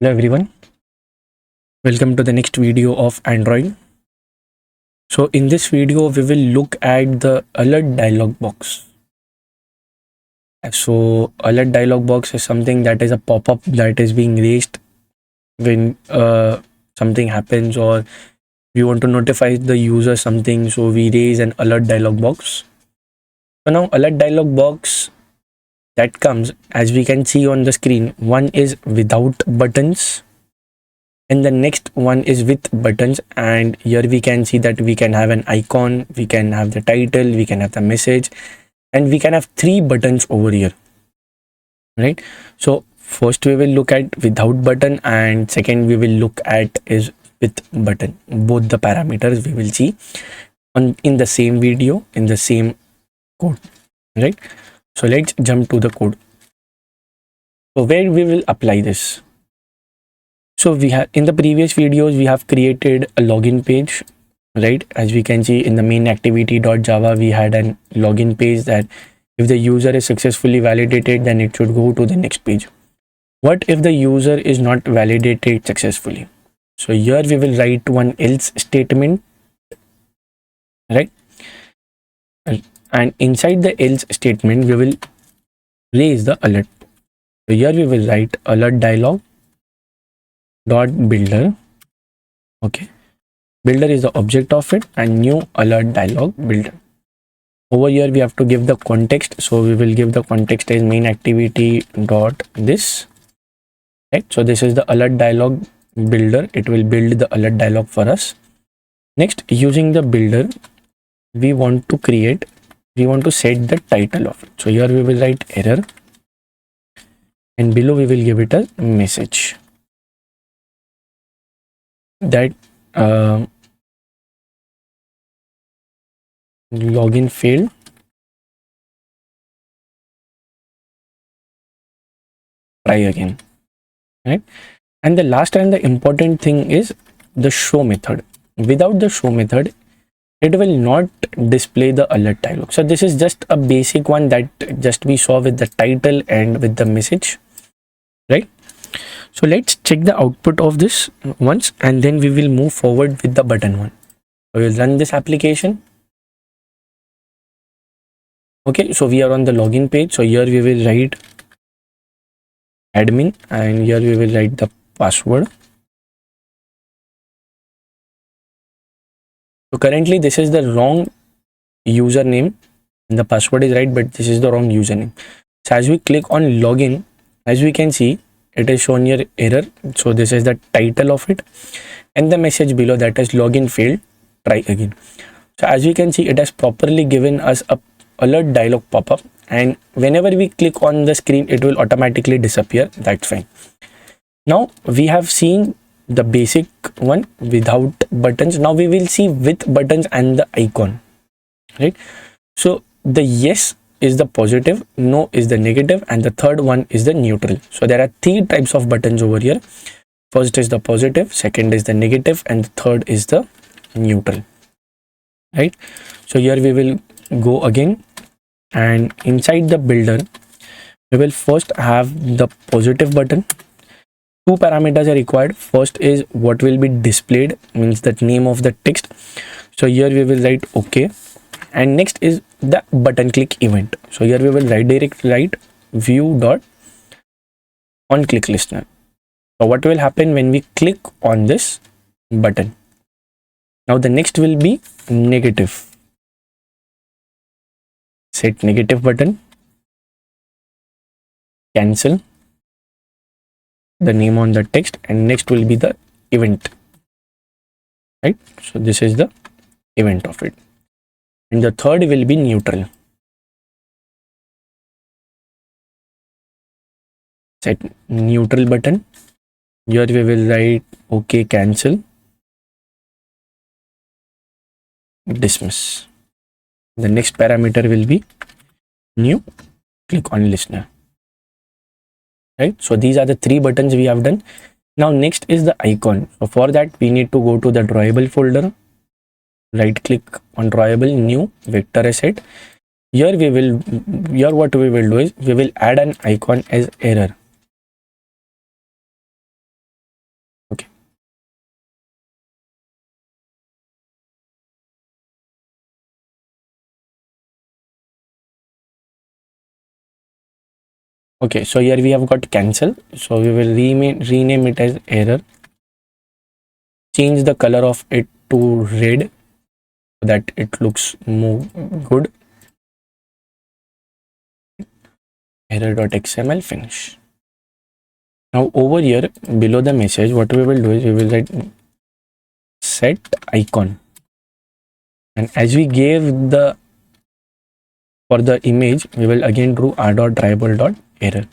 Hello everyone, welcome to the next video of Android. So in this video we will look at the alert dialog box. So alert dialog box is something that is a pop-up that is being raised when something happens or we want to notify the user something, so we raise an alert dialog box. So now alert dialog box that comes, as we can see on the screen, one is without buttons and the next one is with buttons, and here we can see that we can have an icon, we can have the title, we can have the message, and we can have three buttons over here, right? So first we will look at without button, and second we will look at is with button. Both the parameters we will see on in the same video in the same code, right? So let's jump to the code. So where we will apply this? So we have in the previous videos we have created a login page, right? As we can see in the main activity.java, we had a login page that if the user is successfully validated, then it should go to the next page. What if the user is not validated successfully? So here we will write one else statement, right? And inside the else statement, we will raise the alert. So here we will write alert dialog dot builder. Okay, builder is the object of it, and new alert dialog builder. Over here we have to give the context, so we will give the context as main activity dot this, right? So this is the alert dialog builder. It will build the alert dialog for us. Next, using the builder, we want to set the title of it. So here we will write error, and below we will give it a message that login failed, try again, right? And the last and the important thing is the show method. Without the show method, it will not display the alert dialog. So this is just a basic one that just we saw with the title and with the message, right? So let's check the output of this once, and then we will move forward with the button one. So we'll run this application. Okay, so we are on the login page. So here we will write admin, and here we will write the password. So currently this is the wrong username and the password is right, but this is the wrong username. So as we click on login, as we can see, it is shown here error. So this is the title of it, and the message below that is login failed, try again. So as we can see, it has properly given us a alert dialog pop-up, and whenever we click on the screen, it will automatically disappear. That's fine. Now we have seen the basic one without buttons. Now we will see with buttons and the icon, right? So the yes is the positive, no is the negative, and the third one is the neutral. So there are three types of buttons over here. First is the positive, second is the negative, and the third is the neutral, right? So here we will go again, and inside the builder we will first have the positive button. Two parameters are required. First is what will be displayed, means the name of the text. So here we will write OK, and next is the button click event. So here we will write view dot on click listener. So what will happen when we click on this button? Now the next will be negative. Set negative button, cancel the name on the text, and next will be the event, right? So this is the event of it, and the third will be neutral. Set neutral button. Here we will write OK, cancel, dismiss. The next parameter will be new, click on listener, right? So these are the three buttons we have done. Now next is the icon. So for that we need to go to the drawable folder, right click on drawable, new, vector asset. Here what we will do is we will add an icon as error. Okay, so here we have got cancel. So we will rename it as error. Change the color of it to red so that it looks more good. Error.xml finish. Now over here below the message, what we will do is we will write set icon. And as we gave the for the image, we will again do r.tribal.error.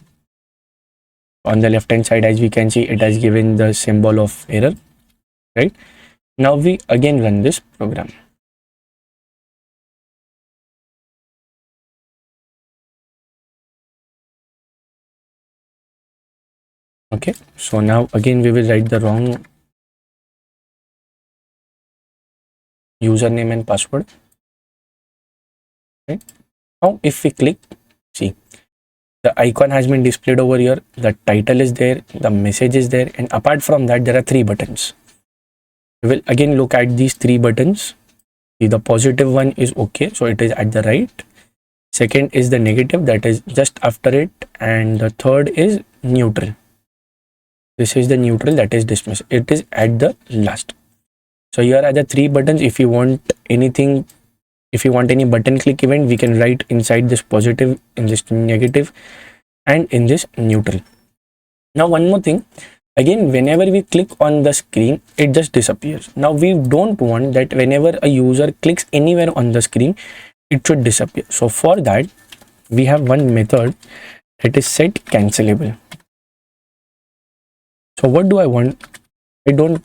On the left hand side, as we can see, it has given the symbol of error, right? Now we again run this program. Okay, so now again we will write the wrong username and password. Right? Now if we click, see, the icon has been displayed over here, the title is there, the message is there, and apart from that there are 3 buttons. We will again look at these 3 buttons. See, the positive one is okay, so it is at the right. Second is the negative, that is just after it, and the third is neutral. This is the neutral, that is dismiss. It is at the last. So here are the 3 buttons. If you want anything, if you want any button click event, we can write inside this positive, in this negative, and in this neutral. Now one more thing, again whenever we click on the screen, it just disappears. Now we don't want that whenever a user clicks anywhere on the screen, it should disappear. So for that we have one method that is set cancelable. So what do I want? I don't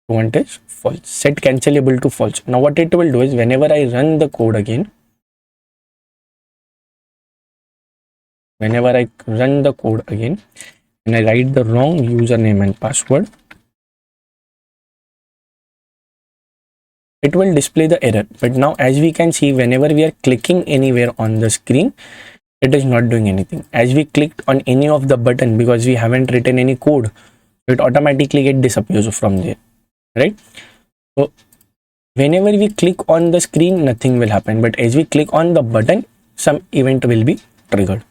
want is false. Set cancelable to false. Now what it will do is whenever I run the code again, and I write the wrong username and password, it will display the error. But now as we can see, whenever we are clicking anywhere on the screen, it is not doing anything. As we clicked on any of the button, because we haven't written any code, it automatically disappears from there, right? So whenever we click on the screen, nothing will happen, but as we click on the button, some event will be triggered.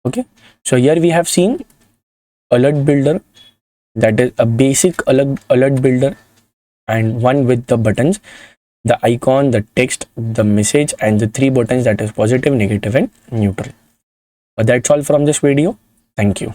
Okay, so here we have seen alert builder, that is a basic alert builder, and one with the buttons, the icon, the text, the message, and the 3 buttons, that is positive, negative, and neutral. But that's all from this video. Thank you.